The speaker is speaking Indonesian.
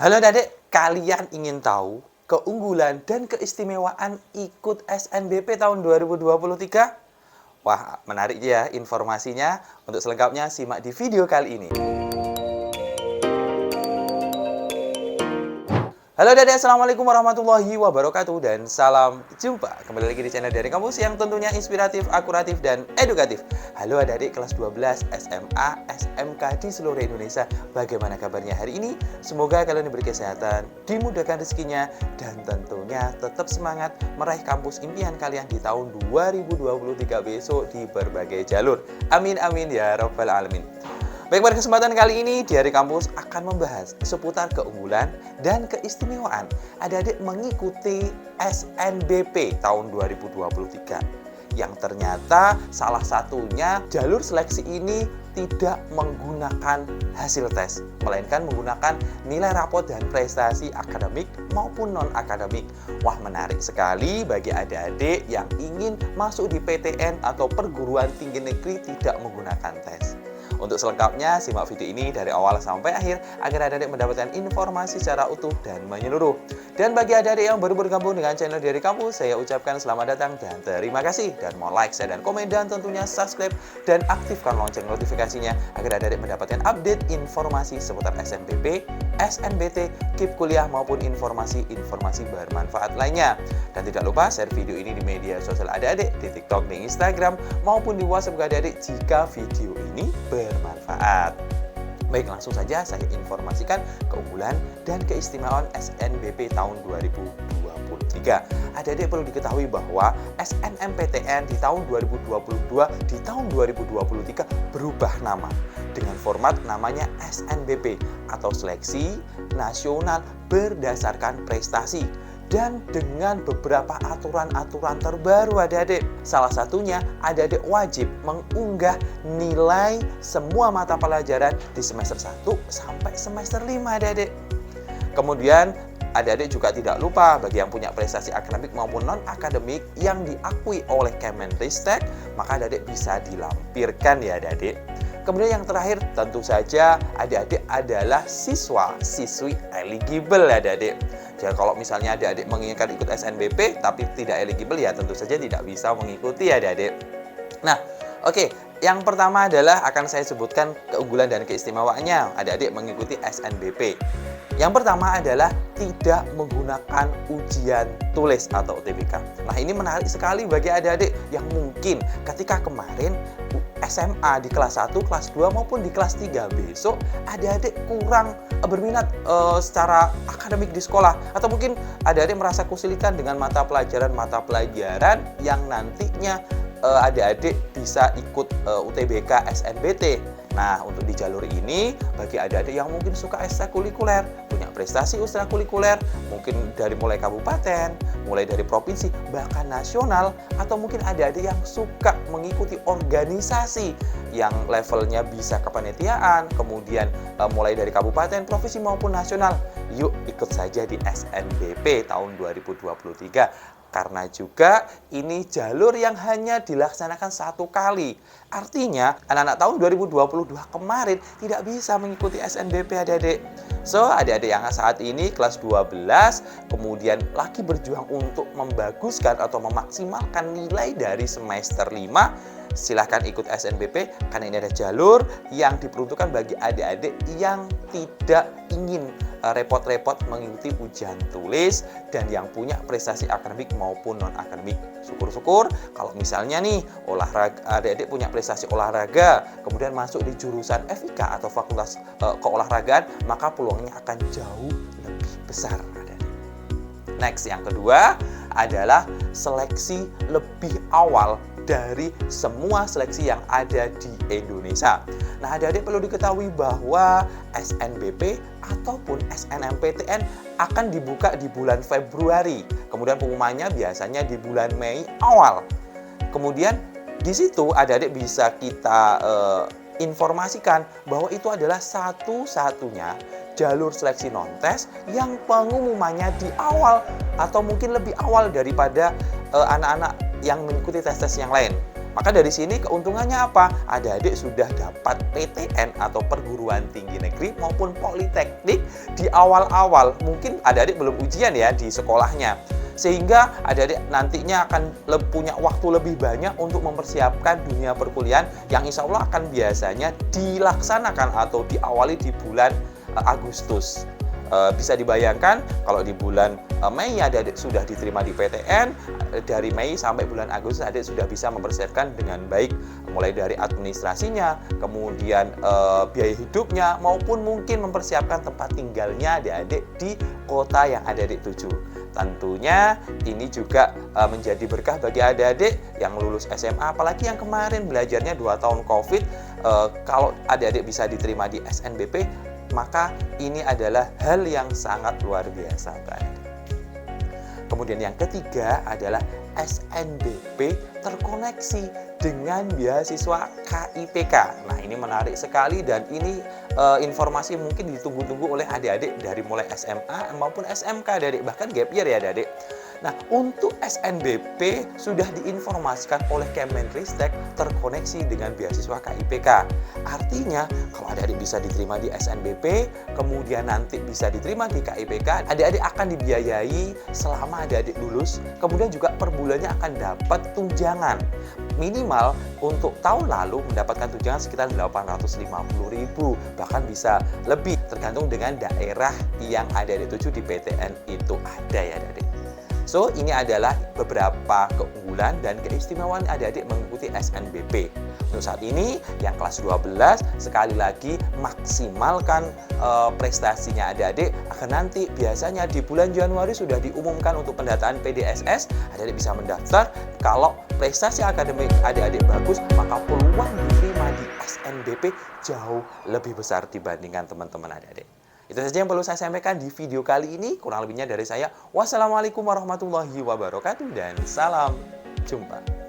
Halo adik, kalian ingin tahu keunggulan dan keistimewaan ikut SNBP tahun 2023? Wah, menarik ya informasinya. Untuk selengkapnya simak di video kali ini. Halo Dede, Assalamualaikum warahmatullahi wabarakatuh dan salam jumpa kembali lagi di channel dari kampus yang tentunya inspiratif, akuratif, dan edukatif. Halo adik-adik kelas 12 SMA, SMK di seluruh Indonesia. Bagaimana kabarnya hari ini? Semoga kalian diberi kesehatan, dimudahkan rezekinya, dan tentunya tetap semangat meraih kampus impian kalian di tahun 2023 besok di berbagai jalur. Amin amin ya rabbal alamin. Baik, pada kesempatan kali ini di Hari Kampus akan membahas seputar keunggulan dan keistimewaan adik-adik mengikuti SNBP tahun 2023. Yang ternyata salah satunya jalur seleksi ini tidak menggunakan hasil tes, melainkan menggunakan nilai rapot dan prestasi akademik maupun non-akademik. Wah, menarik sekali bagi adik-adik yang ingin masuk di PTN atau perguruan tinggi negeri tidak menggunakan tes. Untuk selengkapnya, simak video ini dari awal sampai akhir agar adik-adik mendapatkan informasi secara utuh dan menyeluruh. Dan bagi adik-adik yang baru bergabung dengan channel Dari Kampus, saya ucapkan selamat datang dan terima kasih. Dan mau like, share, dan komen, dan tentunya subscribe dan aktifkan lonceng notifikasinya agar adik-adik mendapatkan update informasi seputar SNBP, SNBT, KIP kuliah maupun informasi-informasi bermanfaat lainnya. Dan tidak lupa share video ini di media sosial adik-adik, di TikTok, di Instagram, maupun di WhatsApp adik-adik jika video ini bermanfaat. Baik, langsung saja saya informasikan keunggulan dan keistimewaan SNBP tahun 2023. Adik-adik perlu diketahui bahwa SNMPTN di tahun 2022 di tahun 2023 berubah nama dengan format namanya SNBP atau Seleksi Nasional Berdasarkan Prestasi. Dan dengan beberapa aturan-aturan terbaru adik-adik. Salah satunya adik-adik wajib mengunggah nilai semua mata pelajaran di semester 1 sampai semester 5 adik-adik. Kemudian adik-adik juga tidak lupa bagi yang punya prestasi akademik maupun non-akademik yang diakui oleh Kemenristek, maka adik-adik bisa dilampirkan ya adik-adik. Kemudian yang terakhir tentu saja adik-adik adalah siswa-siswi eligible adik-adik. Jadi kalau misalnya adik-adik menginginkan ikut SNBP tapi tidak eligible ya tentu saja tidak bisa mengikuti adik-adik. Nah, oke. Yang pertama adalah akan saya sebutkan keunggulan dan keistimewaannya adik-adik mengikuti SNBP. Yang pertama adalah tidak menggunakan ujian tulis atau UTBK. Nah, ini menarik sekali bagi adik-adik yang mungkin ketika kemarin SMA di kelas 1, kelas 2 maupun di kelas 3 besok adik-adik kurang berminat secara akademik di sekolah, atau mungkin adik-adik merasa kesulitan dengan mata pelajaran yang nantinya adik-adik bisa ikut UTBK SNBT. Nah, untuk di jalur ini bagi adik-adik yang mungkin suka ekstrakurikuler, punya prestasi ekstrakurikuler, mungkin dari mulai kabupaten, mulai dari provinsi, bahkan nasional, atau mungkin adik-adik yang suka mengikuti organisasi yang levelnya bisa kepanitiaan, kemudian mulai dari kabupaten, provinsi maupun nasional. Yuk ikut saja di SNBP tahun 2023. Karena juga ini jalur yang hanya dilaksanakan satu kali. Artinya anak-anak tahun 2022 kemarin tidak bisa mengikuti SNBP adik-adik. So, adik-adik yang saat ini kelas 12 kemudian lagi berjuang untuk membaguskan atau memaksimalkan nilai dari semester 5, silahkan ikut SNBP karena ini ada jalur yang diperuntukkan bagi adik-adik yang tidak ingin repot-repot mengikuti ujian tulis dan yang punya prestasi akademik maupun non-akademik. Syukur-syukur kalau misalnya nih olahraga, adik-adik punya prestasi olahraga, kemudian masuk di jurusan FIK atau Fakultas Keolahragaan, maka peluangnya akan jauh lebih besar. Next, yang kedua adalah seleksi lebih awal dari semua seleksi yang ada di Indonesia. Nah, adik-adik perlu diketahui bahwa SNBP ataupun SNMPTN akan dibuka di bulan Februari. Kemudian pengumumannya biasanya di bulan Mei awal. Kemudian di situ adik-adik bisa kita informasikan bahwa itu adalah satu-satunya jalur seleksi non-tes yang pengumumannya di awal atau mungkin lebih awal daripada anak-anak yang mengikuti tes-tes yang lain. Maka dari sini keuntungannya apa? Adik-adik sudah dapat PTN atau perguruan tinggi negeri maupun politeknik di awal-awal. Mungkin adik-adik belum ujian ya di sekolahnya. Sehingga adik-adik nantinya akan punya waktu lebih banyak untuk mempersiapkan dunia perkuliahan yang insya Allah akan biasanya dilaksanakan atau diawali di bulan Agustus. Bisa dibayangkan kalau di bulan Mei adik-adik sudah diterima di PTN, dari Mei sampai bulan Agustus adik sudah bisa mempersiapkan dengan baik mulai dari administrasinya, kemudian biaya hidupnya maupun mungkin mempersiapkan tempat tinggalnya adik-adik di kota yang adik-adik tuju. Tentunya ini juga menjadi berkah bagi adik-adik yang lulus SMA, apalagi yang kemarin belajarnya 2 tahun COVID. Kalau adik-adik bisa diterima di SNBP, maka ini adalah hal yang sangat luar biasa, Mbak. Kemudian yang ketiga adalah SNBP terkoneksi dengan beasiswa KIPK. Nah, ini menarik sekali dan ini informasi mungkin ditunggu-tunggu oleh adik-adik dari mulai SMA maupun SMK, adik-adik, bahkan gap year ya, adik-adik. Nah, untuk SNBP sudah diinformasikan oleh Kemenristek terkoneksi dengan beasiswa KIPK. Artinya, kalau adik-adik bisa diterima di SNBP, kemudian nanti bisa diterima di KIPK, adik-adik akan dibiayai selama adik-adik lulus, kemudian juga per bulannya akan dapat tunjangan. Minimal untuk tahun lalu mendapatkan tunjangan sekitar 850.000, bahkan bisa lebih tergantung dengan daerah yang adik-adik tuju di PTN itu ada ya adik-adik. So, ini adalah beberapa keunggulan dan keistimewaan adik-adik mengikuti SNBP. Untuk saat ini, yang kelas 12, sekali lagi maksimalkan prestasinya adik-adik, agar nanti biasanya di bulan Januari sudah diumumkan untuk pendataan PDSS, adik-adik bisa mendaftar. Kalau prestasi akademik adik-adik bagus, maka peluang diterima di SNBP jauh lebih besar dibandingkan teman-teman adik-adik. Itu saja yang perlu saya sampaikan di video kali ini. Kurang lebihnya dari saya. Wassalamualaikum warahmatullahi wabarakatuh dan salam jumpa.